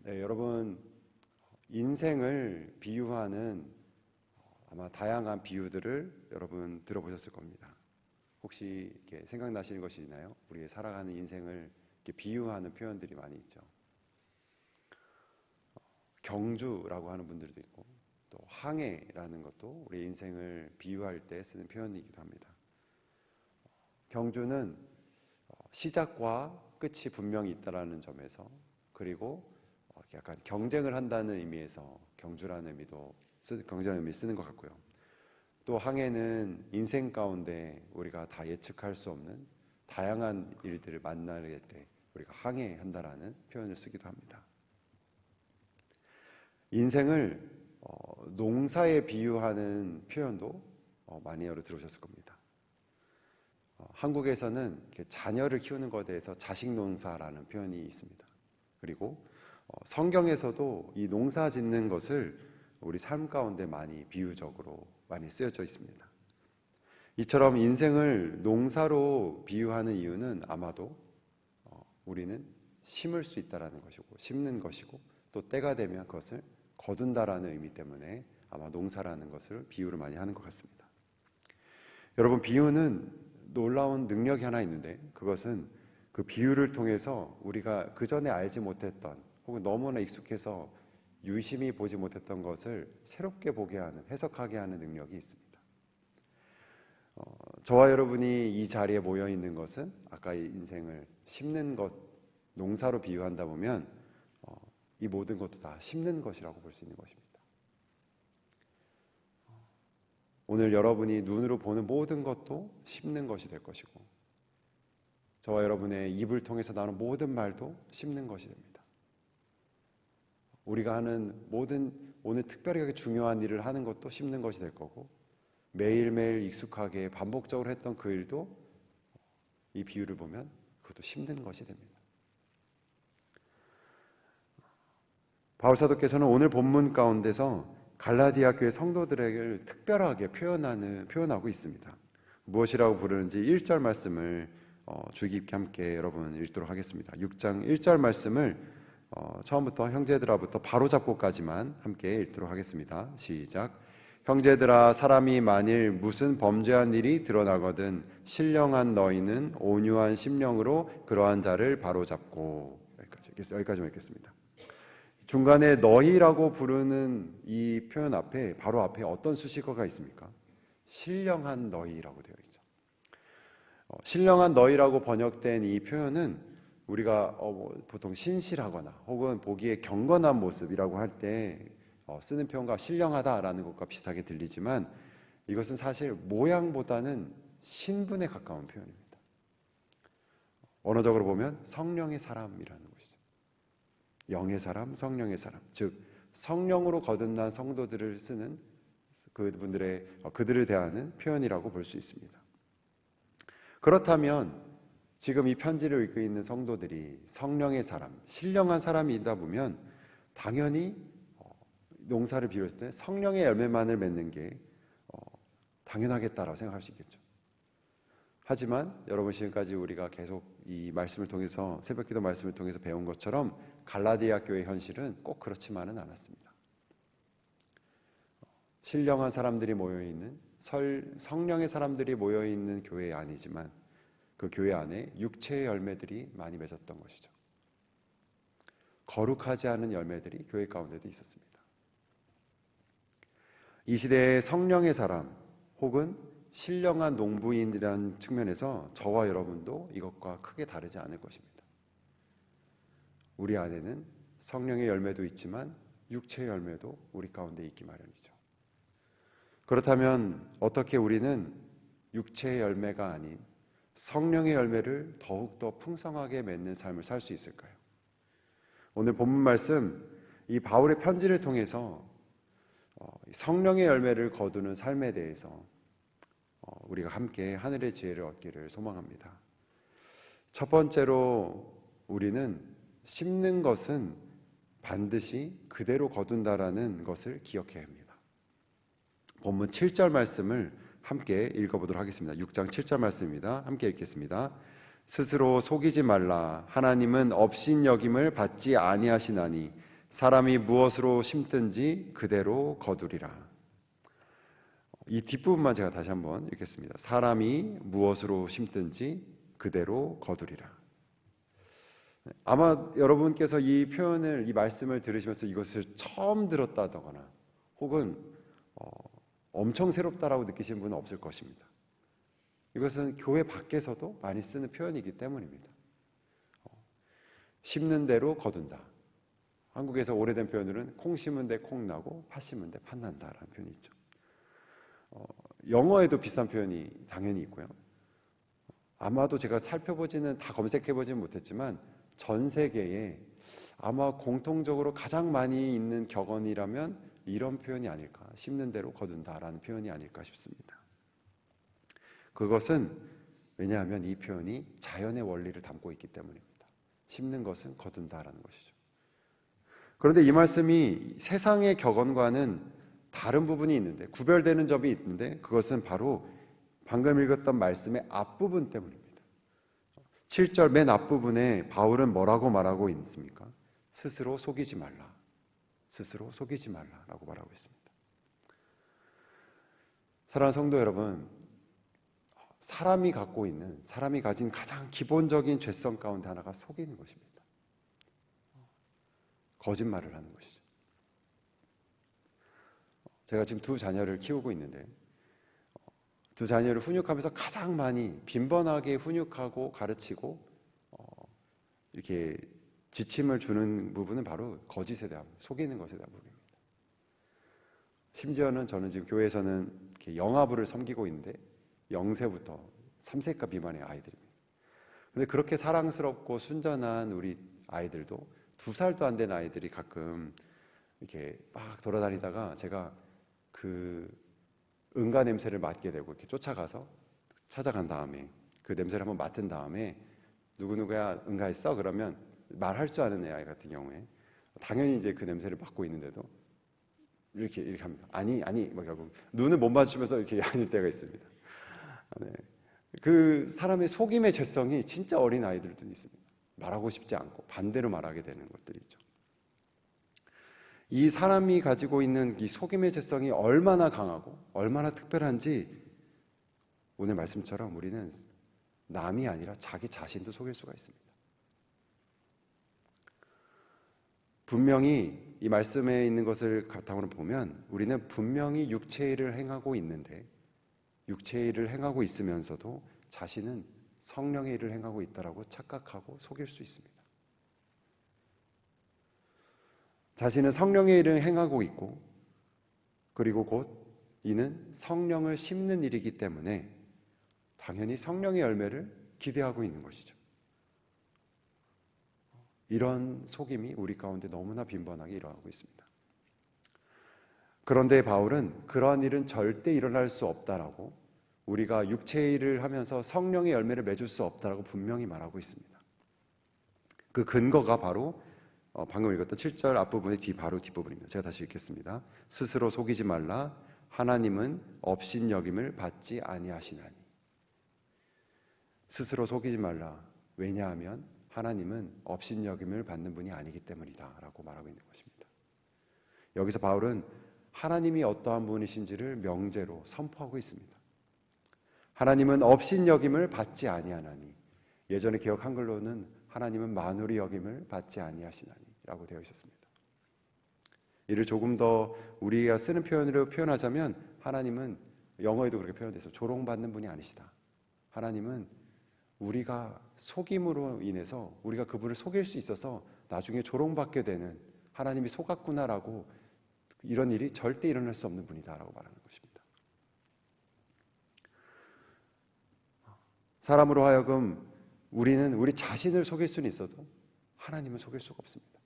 네, 여러분 인생을 비유하는 아마 다양한 비유들을 여러분 들어보셨을 겁니다. 혹시 이렇게 생각나시는 것이 있나요? 우리의 살아가는 인생을 이렇게 비유하는 표현들이 많이 있죠. 경주라고 하는 분들도 있고 또 항해라는 것도 우리 인생을 비유할 때 쓰는 표현이기도 합니다. 경주는 시작과 끝이 분명히 있다라는 점에서, 그리고 약간 경쟁을 한다는 의미에서 경주라는 의미를 쓰는 것 같고요. 또 항해는 인생 가운데 우리가 다 예측할 수 없는 다양한 일들을 만날 때 우리가 항해한다라는 표현을 쓰기도 합니다. 인생을 농사에 비유하는 표현도 많이 들어보셨을 겁니다. 한국에서는 자녀를 키우는 것에 대해서 자식농사라는 표현이 있습니다. 그리고 성경에서도 이 농사 짓는 것을 우리 삶 가운데 많이 비유적으로 많이 쓰여져 있습니다. 이처럼 인생을 농사로 비유하는 이유는 아마도 우리는 심을 수 있다라는 것이고, 심는 것이고, 또 때가 되면 그것을 거둔다라는 의미 때문에 아마 농사라는 것을 비유를 많이 하는 것 같습니다. 여러분, 비유는 놀라운 능력이 하나 있는데, 그것은 그 비유를 통해서 우리가 그 전에 알지 못했던, 혹은 너무나 익숙해서 유심히 보지 못했던 것을 새롭게 보게 하는, 해석하게 하는 능력이 있습니다. 저와 여러분이 이 자리에 모여 있는 것은 아까 인생을 심는 것, 농사로 비유한다 보면 이 모든 것도 다 심는 것이라고 볼 수 있는 것입니다. 오늘 여러분이 눈으로 보는 모든 것도 심는 것이 될 것이고, 저와 여러분의 입을 통해서 나오는 모든 말도 심는 것이 됩니다. 우리가 하는 모든, 오늘 특별하게 중요한 일을 하는 것도 심는 것이 될 거고, 매일매일 익숙하게 반복적으로 했던 그 일도 이 비유를 보면 그것도 심는 것이 됩니다. 바울사도께서는 오늘 본문 가운데서 갈라디아 교회 성도들에게 특별하게 표현하고 있습니다. 무엇이라고 부르는지 1절 말씀을 주의 깊게 함께 여러분 읽도록 하겠습니다. 6장 1절 말씀을 처음부터 형제들아부터 바로잡고까지만 함께 읽도록 하겠습니다. 시작. 형제들아, 사람이 만일 무슨 범죄한 일이 드러나거든 신령한 너희는 온유한 심령으로 그러한 자를 바로잡고, 여기까지만 읽겠습니다. 중간에 너희라고 부르는 이 표현 앞에, 바로 앞에 어떤 수식어가 있습니까? 신령한 너희라고 되어 있죠. 신령한 너희라고 번역된 이 표현은 우리가 보통 신실하거나 혹은 보기에 경건한 모습이라고 할 때 쓰는 표현과 신령하다라는 것과 비슷하게 들리지만, 이것은 사실 모양보다는 신분에 가까운 표현입니다. 언어적으로 보면 성령의 사람이라는 것이죠. 영의 사람, 성령의 사람, 즉 성령으로 거듭난 성도들을 쓰는 그들을 대하는 표현이라고 볼 수 있습니다. 그렇다면 지금 이 편지를 읽고 있는 성도들이 성령의 사람, 신령한 사람이다 보면 당연히 농사를 비유했을 때 성령의 열매만을 맺는 게 당연하겠다라고 생각할 수 있겠죠. 하지만 여러분, 지금까지 우리가 계속 이 말씀을 통해서, 새벽기도 말씀을 통해서 배운 것처럼 갈라디아 교회의 현실은 꼭 그렇지만은 않았습니다. 신령한 사람들이 모여있는, 성령의 사람들이 모여있는 교회 아니지만 그 교회 안에 육체의 열매들이 많이 맺었던 것이죠. 거룩하지 않은 열매들이 교회 가운데도 있었습니다. 이 시대의 성령의 사람 혹은 신령한 농부인이라는 측면에서 저와 여러분도 이것과 크게 다르지 않을 것입니다. 우리 안에는 성령의 열매도 있지만 육체의 열매도 우리 가운데 있기 마련이죠. 그렇다면 어떻게 우리는 육체의 열매가 아닌 성령의 열매를 더욱더 풍성하게 맺는 삶을 살 수 있을까요? 오늘 본문 말씀, 이 바울의 편지를 통해서 성령의 열매를 거두는 삶에 대해서 우리가 함께 하늘의 지혜를 얻기를 소망합니다. 첫 번째로 우리는 심는 것은 반드시 그대로 거둔다라는 것을 기억해야 합니다. 본문 7절 말씀을 함께 읽어보도록 하겠습니다. 6장 7절 말씀입니다. 함께 읽겠습니다. 스스로 속이지 말라. 하나님은 업신여김을 받지 아니하시나니 사람이 무엇으로 심든지 그대로 거두리라. 이 뒷부분만 제가 다시 한번 읽겠습니다. 사람이 무엇으로 심든지 그대로 거두리라. 아마 여러분께서 이 표현을, 이 말씀을 들으시면서 이것을 처음 들었다거나 혹은 엄청 새롭다라고 느끼시는 분은 없을 것입니다. 이것은 교회 밖에서도 많이 쓰는 표현이기 때문입니다. 심는 대로 거둔다. 한국에서 오래된 표현으로는 콩 심은 데 콩 나고 팥 심은 데 팥 난다라는 표현이 있죠. 영어에도 비슷한 표현이 당연히 있고요. 아마도 제가 살펴보지는, 다 검색해보지는 못했지만 전 세계에 아마 공통적으로 가장 많이 있는 격언이라면 이런 표현이 아닐까, 심는 대로 거둔다라는 표현이 아닐까 싶습니다. 그것은 왜냐하면 이 표현이 자연의 원리를 담고 있기 때문입니다. 심는 것은 거둔다라는 것이죠. 그런데 이 말씀이 세상의 격언과는 다른 부분이 있는데, 구별되는 점이 있는데, 그것은 바로 방금 읽었던 말씀의 앞부분 때문입니다. 7절 맨 앞부분에 바울은 뭐라고 말하고 있습니까? 스스로 속이지 말라. 스스로 속이지 말라라고 말하고 있습니다. 사랑하는 성도 여러분, 사람이 가진 가장 기본적인 죄성 가운데 하나가 속이는 것입니다. 거짓말을 하는 것이죠. 제가 지금 두 자녀를 키우고 있는데, 두 자녀를 훈육하면서 가장 많이 빈번하게 훈육하고 가르치고 이렇게 지침을 주는 부분은 바로 거짓에 대한, 속이는 것에 대한 부분입니다. 심지어는 저는 지금 교회에서는 이렇게 영아부를 섬기고 있는데 0세부터 3세가 미만의 아이들입니다. 그런데 그렇게 사랑스럽고 순전한 우리 아이들도 2살도 안 된 아이들이 가끔 이렇게 막 돌아다니다가 제가 그 응가 냄새를 맡게 되고 이렇게 쫓아가서 찾아간 다음에 그 냄새를 한번 맡은 다음에 누구누구야 응가했어? 그러면 말할 줄 아는 애 아이 같은 경우에 당연히 이제 그 냄새를 맡고 있는데도 이렇게 합니다. 아니 막 결국 눈을 못 맞추면서 이렇게 아닐 때가 있습니다. 네. 그 사람의 속임의 죄성이 진짜 어린 아이들도 있습니다. 말하고 싶지 않고 반대로 말하게 되는 것들이 있죠. 이 사람이 가지고 있는 이 속임의 죄성이 얼마나 강하고 얼마나 특별한지 오늘 말씀처럼 우리는 남이 아니라 자기 자신도 속일 수가 있습니다. 분명히 이 말씀에 있는 것을 바탕으로 보면 우리는 분명히 육체의 일을 행하고 있는데, 육체의 일을 행하고 있으면서도 자신은 성령의 일을 행하고 있다라고 착각하고 속일 수 있습니다. 자신은 성령의 일을 행하고 있고, 그리고 곧 이는 성령을 심는 일이기 때문에 당연히 성령의 열매를 기대하고 있는 것이죠. 이런 속임이 우리 가운데 너무나 빈번하게 일어나고 있습니다. 그런데 바울은 그러한 일은 절대 일어날 수 없다라고, 우리가 육체의 일을 하면서 성령의 열매를 맺을 수 없다라고 분명히 말하고 있습니다. 그 근거가 바로 방금 읽었던 7절 앞부분의 바로 뒷부분입니다. 제가 다시 읽겠습니다. 스스로 속이지 말라. 하나님은 업신여김을 받지 아니하시나니. 스스로 속이지 말라. 왜냐하면 하나님은 업신여김을 받는 분이 아니기 때문이다 라고 말하고 있는 것입니다. 여기서 바울은 하나님이 어떠한 분이신지를 명제로 선포하고 있습니다. 하나님은 업신여김을 받지 아니하나니. 예전에 개역 한글로는 하나님은 만울이 여김을 받지 아니하시나니 라고 되어 있었습니다. 이를 조금 더 우리가 쓰는 표현으로 표현하자면, 하나님은 영어에도 그렇게 표현돼서 조롱받는 분이 아니시다. 하나님은 우리가 속임으로 인해서 우리가 그분을 속일 수 있어서 나중에 조롱받게 되는, 하나님이 속았구나라고, 이런 일이 절대 일어날 수 없는 분이다라고 말하는 것입니다. 사람으로 하여금 우리는 우리 자신을 속일 수는 있어도 하나님은 속일 수가 없습니다.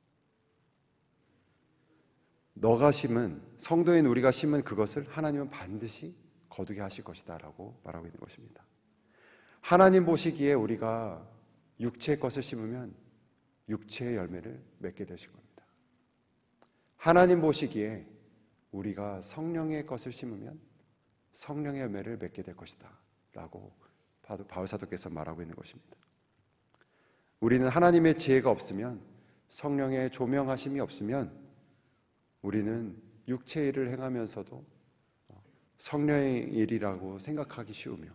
너가 심은, 성도인 우리가 심은 그것을 하나님은 반드시 거두게 하실 것이다 라고 말하고 있는 것입니다. 하나님 보시기에 우리가 육체의 것을 심으면 육체의 열매를 맺게 되실 겁니다. 하나님 보시기에 우리가 성령의 것을 심으면 성령의 열매를 맺게 될 것이다 라고 바울 사도께서 말하고 있는 것입니다. 우리는 하나님의 지혜가 없으면, 성령의 조명하심이 없으면 우리는 육체의 일을 행하면서도 성령의 일이라고 생각하기 쉬우며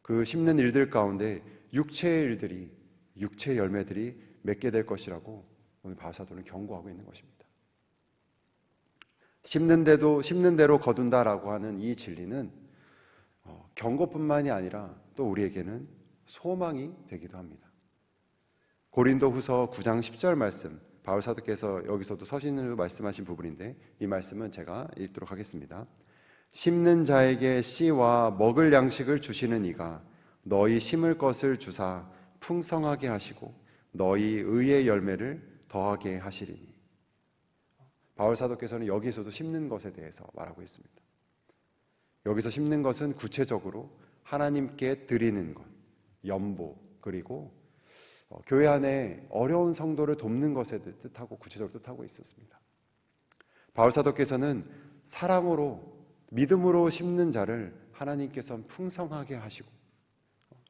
그 심는 일들 가운데 육체의 일들이, 육체의 열매들이 맺게 될 것이라고 오늘 바울사도는 경고하고 있는 것입니다. 심는 대로 거둔다라고 하는 이 진리는 경고뿐만이 아니라 또 우리에게는 소망이 되기도 합니다. 고린도후서 9장 10절 말씀, 바울사도께서 여기서도 서신으로 말씀하신 부분인데 이 말씀은 제가 읽도록 하겠습니다. 심는 자에게 씨와 먹을 양식을 주시는 이가 너희 심을 것을 주사 풍성하게 하시고 너희 의의 열매를 더하게 하시리니. 바울사도께서는 여기서도 심는 것에 대해서 말하고 있습니다. 여기서 심는 것은 구체적으로 하나님께 드리는 것, 연보, 그리고 교회 안에 어려운 성도를 돕는 것에 뜻하고 구체적으로 뜻하고 있었습니다. 바울사도께서는 사랑으로, 믿음으로 심는 자를 하나님께서는 풍성하게 하시고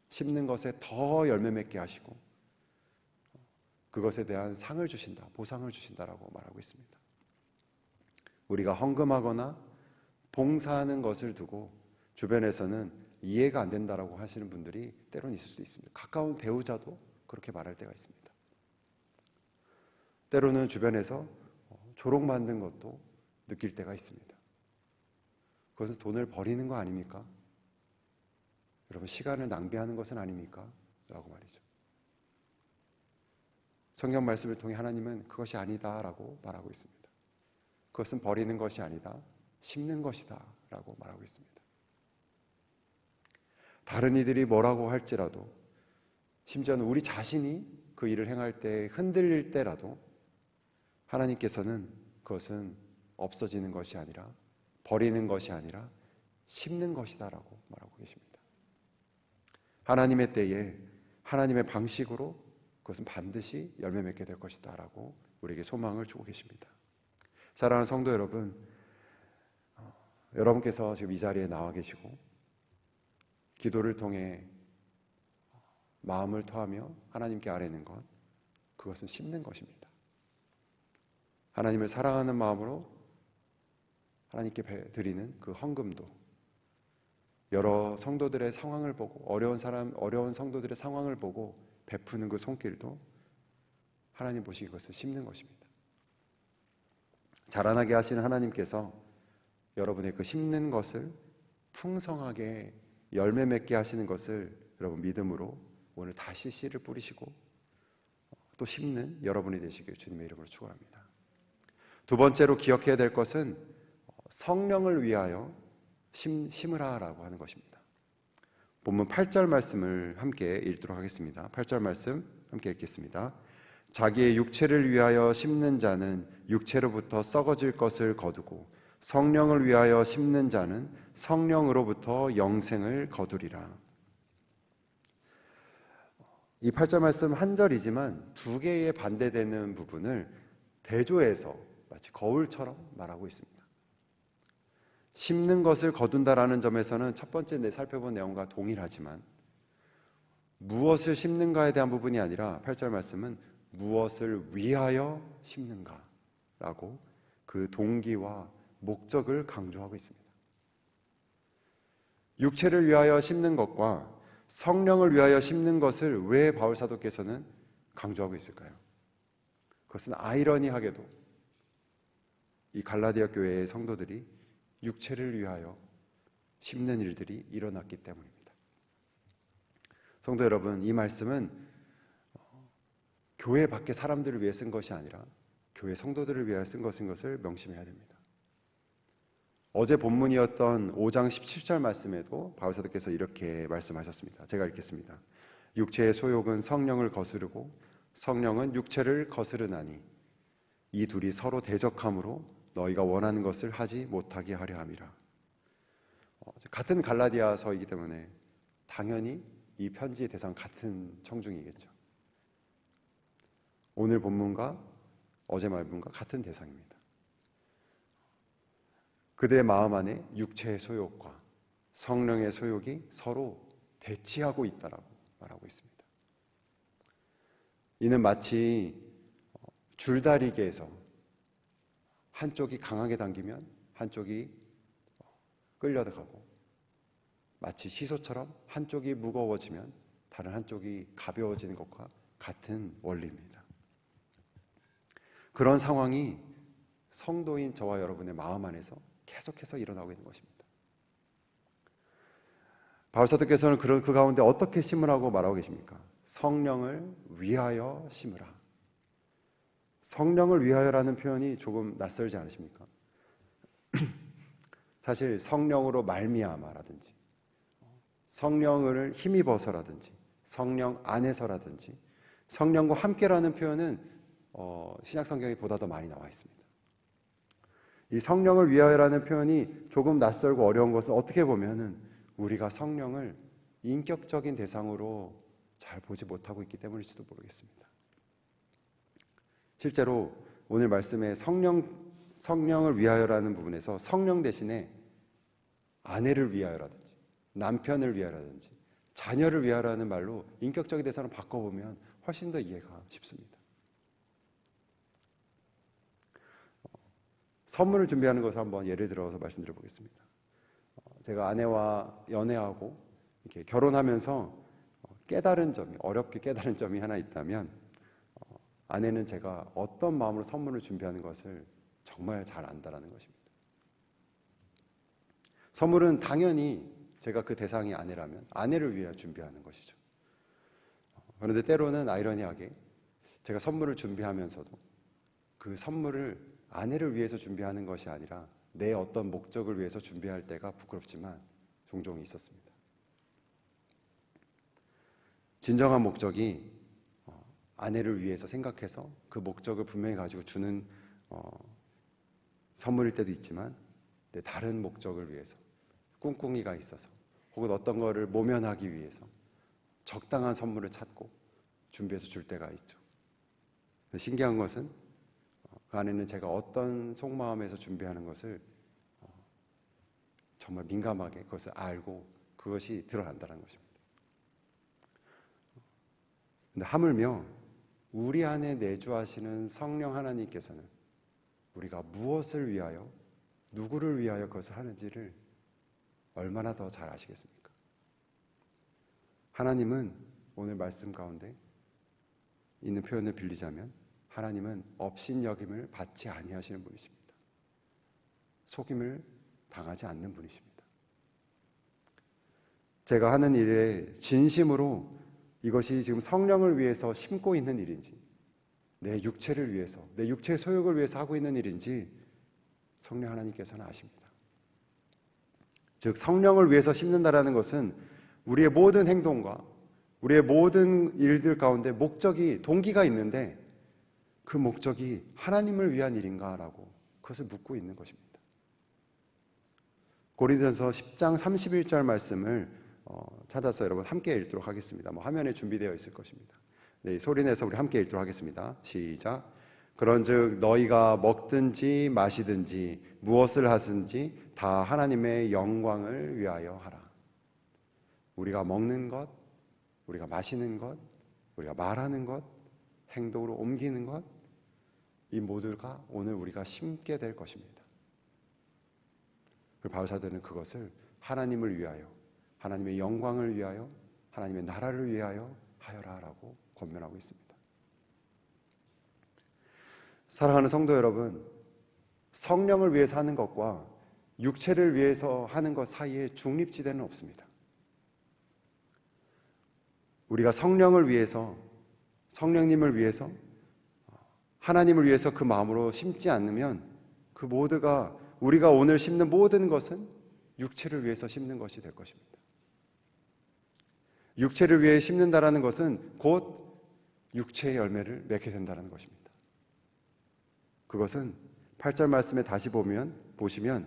심는 것에 더 열매 맺게 하시고 그것에 대한 상을 주신다, 보상을 주신다라고 말하고 있습니다. 우리가 헌금하거나 봉사하는 것을 두고 주변에서는 이해가 안 된다라고 하시는 분들이 때로는 있을 수 있습니다. 가까운 배우자도 그렇게 말할 때가 있습니다. 때로는 주변에서 조롱받는 것도 느낄 때가 있습니다. 그것은 돈을 버리는 거 아닙니까? 여러분, 시간을 낭비하는 것은 아닙니까? 라고 말이죠. 성경 말씀을 통해 하나님은 그것이 아니다라고 말하고 있습니다. 그것은 버리는 것이 아니다, 심는 것이다 라고 말하고 있습니다. 다른 이들이 뭐라고 할지라도, 심지어는 우리 자신이 그 일을 행할 때 흔들릴 때라도 하나님께서는 그것은 없어지는 것이 아니라, 버리는 것이 아니라 심는 것이다 라고 말하고 계십니다. 하나님의 때에 하나님의 방식으로 그것은 반드시 열매 맺게 될 것이다 라고 우리에게 소망을 주고 계십니다. 사랑하는 성도 여러분, 여러분께서 지금 이 자리에 나와 계시고 기도를 통해 마음을 토하며 하나님께 아뢰는 것, 그것은 심는 것입니다. 하나님을 사랑하는 마음으로 하나님께 드리는 그 헌금도 여러 성도들의 상황을 보고, 어려운 성도들의 상황을 보고 베푸는 그 손길도 하나님 보시기 그것을 심는 것입니다. 자라나게 하시는 하나님께서 여러분의 그 심는 것을 풍성하게 열매 맺게 하시는 것을 여러분 믿음으로 오늘 다시 씨를 뿌리시고 또 심는 여러분이 되시길 주님의 이름으로 축원합니다. 두 번째로 기억해야 될 것은 성령을 위하여 심으라라고 하는 것입니다. 본문 8절 말씀을 함께 읽도록 하겠습니다. 8절 말씀 함께 읽겠습니다. 자기의 육체를 위하여 심는 자는 육체로부터 썩어질 것을 거두고 성령을 위하여 심는 자는 성령으로부터 영생을 거두리라. 이 8절 말씀 한 절이지만 두 개의 반대되는 부분을 대조해서 마치 거울처럼 말하고 있습니다. 심는 것을 거둔다라는 점에서는 첫 번째 살펴본 내용과 동일하지만 무엇을 심는가에 대한 부분이 아니라 8절 말씀은 무엇을 위하여 심는가라고 그 동기와 목적을 강조하고 있습니다. 육체를 위하여 심는 것과 성령을 위하여 심는 것을 왜 바울사도께서는 강조하고 있을까요? 그것은 아이러니하게도 이 갈라디아 교회의 성도들이 육체를 위하여 심는 일들이 일어났기 때문입니다. 성도 여러분, 이 말씀은 교회 밖의 사람들을 위해 쓴 것이 아니라 교회 성도들을 위하여 쓴 것인 것을 명심해야 됩니다. 어제 본문이었던 5장 17절 말씀에도 바울사도께서 이렇게 말씀하셨습니다. 제가 읽겠습니다. 육체의 소욕은 성령을 거스르고 성령은 육체를 거스르나니 이 둘이 서로 대적함으로 너희가 원하는 것을 하지 못하게 하려 함이라. 같은 갈라디아서이기 때문에 당연히 이 편지의 대상 같은 청중이겠죠. 오늘 본문과 어제 말문과 같은 대상입니다. 그들의 마음 안에 육체의 소욕과 성령의 소욕이 서로 대치하고 있다라고 말하고 있습니다. 이는 마치 줄다리기에서 한쪽이 강하게 당기면 한쪽이 끌려가고, 마치 시소처럼 한쪽이 무거워지면 다른 한쪽이 가벼워지는 것과 같은 원리입니다. 그런 상황이 성도인 저와 여러분의 마음 안에서 계속해서 일어나고 있는 것입니다. 바울사도께서는 그 가운데 어떻게 심으라고 말하고 계십니까? 성령을 위하여 심으라. 성령을 위하여라는 표현이 조금 낯설지 않으십니까? 사실 성령으로 말미암아라든지, 성령을 힘입어서라든지, 성령 안에서라든지, 성령과 함께라는 표현은 신약 성경에 보다 더 많이 나와 있습니다. 이 성령을 위하여라는 표현이 조금 낯설고 어려운 것은 어떻게 보면은 우리가 성령을 인격적인 대상으로 잘 보지 못하고 있기 때문일지도 모르겠습니다. 실제로 오늘 말씀에 성령을 위하여라는 부분에서 성령 대신에 아내를 위하여라든지, 남편을 위하여라든지, 자녀를 위하여라는 말로 인격적인 대상을 바꿔보면 훨씬 더 이해가 쉽습니다. 선물을 준비하는 것을 한번 예를 들어서 말씀드려 보겠습니다. 제가 아내와 연애하고 이렇게 결혼하면서 어렵게 깨달은 점이 하나 있다면, 아내는 제가 어떤 마음으로 선물을 준비하는 것을 정말 잘 안다라는 것입니다. 선물은 당연히 제가 그 대상이 아내라면 아내를 위해 준비하는 것이죠. 그런데 때로는 아이러니하게 제가 선물을 준비하면서도 그 선물을 아내를 위해서 준비하는 것이 아니라 내 어떤 목적을 위해서 준비할 때가 부끄럽지만 종종 있었습니다. 진정한 목적이 아내를 위해서 생각해서 그 목적을 분명히 가지고 주는 선물일 때도 있지만, 다른 목적을 위해서 꿍꿍이가 있어서 혹은 어떤 거를 모면하기 위해서 적당한 선물을 찾고 준비해서 줄 때가 있죠. 신기한 것은 그 안에는 제가 어떤 속마음에서 준비하는 것을 정말 민감하게 그것을 알고 그것이 드러난다는 것입니다. 근데 하물며 우리 안에 내주하시는 성령 하나님께서는 우리가 무엇을 위하여, 누구를 위하여 그것을 하는지를 얼마나 더 잘 아시겠습니까? 하나님은 오늘 말씀 가운데 있는 표현을 빌리자면, 하나님은 업신여김을 받지 아니하시는 분이십니다. 속임을 당하지 않는 분이십니다. 제가 하는 일에 진심으로 이것이 지금 성령을 위해서 심고 있는 일인지, 내 육체를 위해서, 내 육체의 소욕을 위해서 하고 있는 일인지 성령 하나님께서는 아십니다. 즉 성령을 위해서 심는다라는 것은 우리의 모든 행동과 우리의 모든 일들 가운데 동기가 있는데, 그 목적이 하나님을 위한 일인가라고 그것을 묻고 있는 것입니다. 고린도전서 10장 31절 말씀을 찾아서 여러분 함께 읽도록 하겠습니다. 화면에 준비되어 있을 것입니다. 네, 소리내서 우리 함께 읽도록 하겠습니다. 시작. 그런즉 너희가 먹든지 마시든지 무엇을 하든지 다 하나님의 영광을 위하여 하라. 우리가 먹는 것, 우리가 마시는 것, 우리가 말하는 것, 행동으로 옮기는 것, 이 모두가 오늘 우리가 심게 될 것입니다. 바울 사도는 그것을 하나님을 위하여, 하나님의 영광을 위하여, 하나님의 나라를 위하여 하여라라고 권면하고 있습니다. 사랑하는 성도 여러분, 성령을 위해서 하는 것과 육체를 위해서 하는 것 사이에 중립지대는 없습니다. 우리가 성령을 위해서, 성령님을 위해서, 하나님을 위해서 그 마음으로 심지 않으면 그 모두가, 우리가 오늘 심는 모든 것은 육체를 위해서 심는 것이 될 것입니다. 육체를 위해 심는다라는 것은 곧 육체의 열매를 맺게 된다는 것입니다. 그것은 8절 말씀에 다시 보시면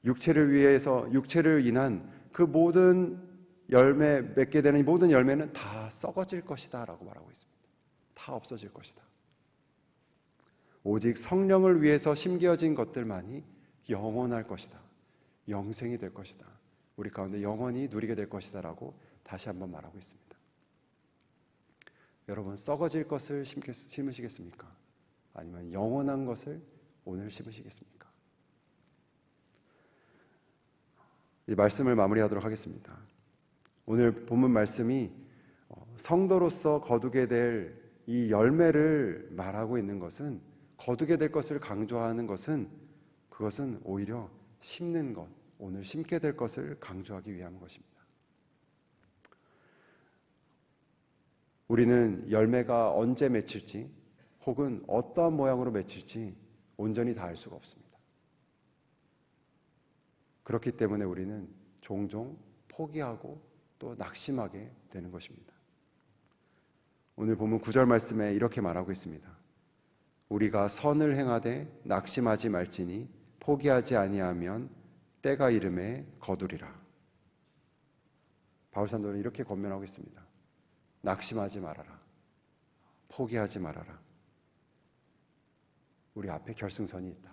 육체를 인한 그 모든 맺게 되는 이 모든 열매는 다 썩어질 것이다 라고 말하고 있습니다. 다 없어질 것이다. 오직 성령을 위해서 심겨진 것들만이 영원할 것이다. 영생이 될 것이다. 우리 가운데 영원히 누리게 될 것이다 라고 다시 한번 말하고 있습니다. 여러분, 썩어질 것을 심으시겠습니까? 아니면 영원한 것을 오늘 심으시겠습니까? 이 말씀을 마무리하도록 하겠습니다. 오늘 본문 말씀이 성도로서 거두게 될 이 열매를 말하고 있는 것은, 거두게 될 것을 강조하는 것은, 그것은 오히려 심는 것, 오늘 심게 될 것을 강조하기 위한 것입니다. 우리는 열매가 언제 맺힐지, 혹은 어떠한 모양으로 맺힐지 온전히 다 알 수가 없습니다. 그렇기 때문에 우리는 종종 포기하고 또 낙심하게 되는 것입니다. 오늘 본문 9절 말씀에 이렇게 말하고 있습니다. 우리가 선을 행하되 낙심하지 말지니 포기하지 아니하면 때가 이름에 거두리라. 바울 사도는 이렇게 권면하고 있습니다. 낙심하지 말아라. 포기하지 말아라. 우리 앞에 결승선이 있다.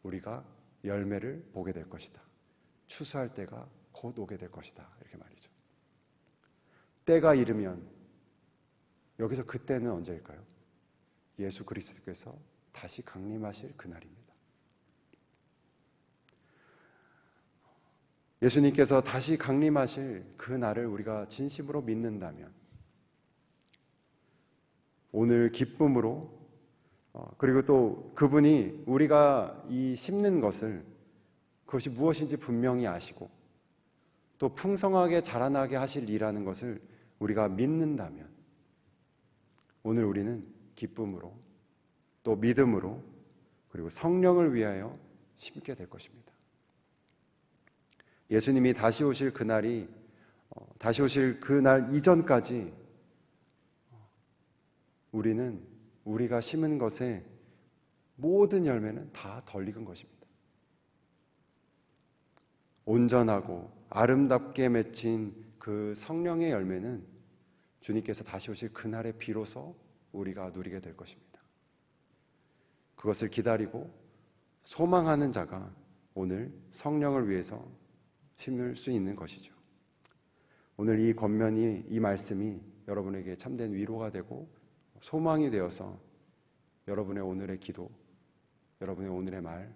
우리가 열매를 보게 될 것이다. 추수할 때가 곧 오게 될 것이다. 이렇게 말이죠. 때가 이르면, 여기서 그때는 언제일까요? 예수 그리스도께서 다시 강림하실 그날입니다. 예수님께서 다시 강림하실 그 날을 우리가 진심으로 믿는다면, 오늘 기쁨으로, 그리고 또 그분이 우리가 이 심는 것을, 그것이 무엇인지 분명히 아시고 또 풍성하게 자라나게 하실 일이라는 것을 우리가 믿는다면, 오늘 우리는 기쁨으로 또 믿음으로 그리고 성령을 위하여 심게 될 것입니다. 예수님이 다시 오실 그날이, 다시 오실 그날 이전까지 우리는 우리가 심은 것의 모든 열매는 다 덜 익은 것입니다. 온전하고 아름답게 맺힌 그 성령의 열매는 주님께서 다시 오실 그날에 비로소 우리가 누리게 될 것입니다. 그것을 기다리고 소망하는 자가 오늘 성령을 위해서 심을 수 있는 것이죠. 오늘 이 권면이, 이 말씀이 여러분에게 참된 위로가 되고 소망이 되어서 여러분의 오늘의 기도, 여러분의 오늘의 말,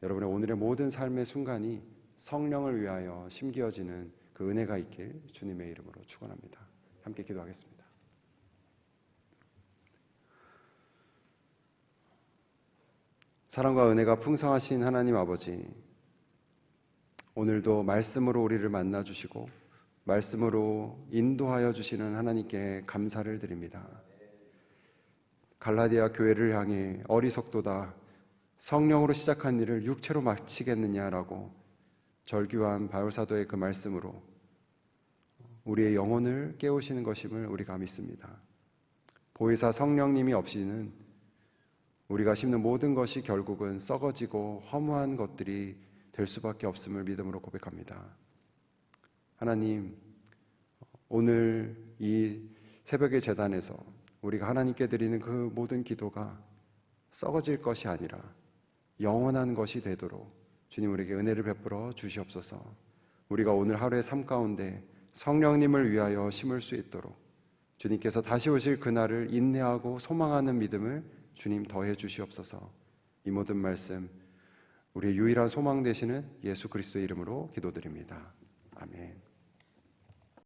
여러분의 오늘의 모든 삶의 순간이 성령을 위하여 심겨지는 그 은혜가 있길 주님의 이름으로 축원합니다. 함께 기도하겠습니다. 사랑과 은혜가 풍성하신 하나님 아버지, 오늘도 말씀으로 우리를 만나주시고 말씀으로 인도하여 주시는 하나님께 감사를 드립니다. 갈라디아 교회를 향해 어리석도다, 성령으로 시작한 일을 육체로 마치겠느냐라고 절규한 바울 사도의 그 말씀으로 우리의 영혼을 깨우시는 것임을 우리가 믿습니다. 보혜사 성령님이 없이는 우리가 심는 모든 것이 결국은 썩어지고 허무한 것들이 될 수밖에 없음을 믿음으로 고백합니다. 하나님, 오늘 이 새벽의 제단에서 우리가 하나님께 드리는 그 모든 기도가 썩어질 것이 아니라 영원한 것이 되도록 주님 우리에게 은혜를 베풀어 주시옵소서. 우리가 오늘 하루의 삶 가운데 성령님을 위하여 심을 수 있도록 주님께서 다시 오실 그날을 인내하고 소망하는 믿음을 주님 더해 주시옵소서. 이 모든 말씀 우리의 유일한 소망 되시는 예수 그리스도의 이름으로 기도드립니다. 아멘.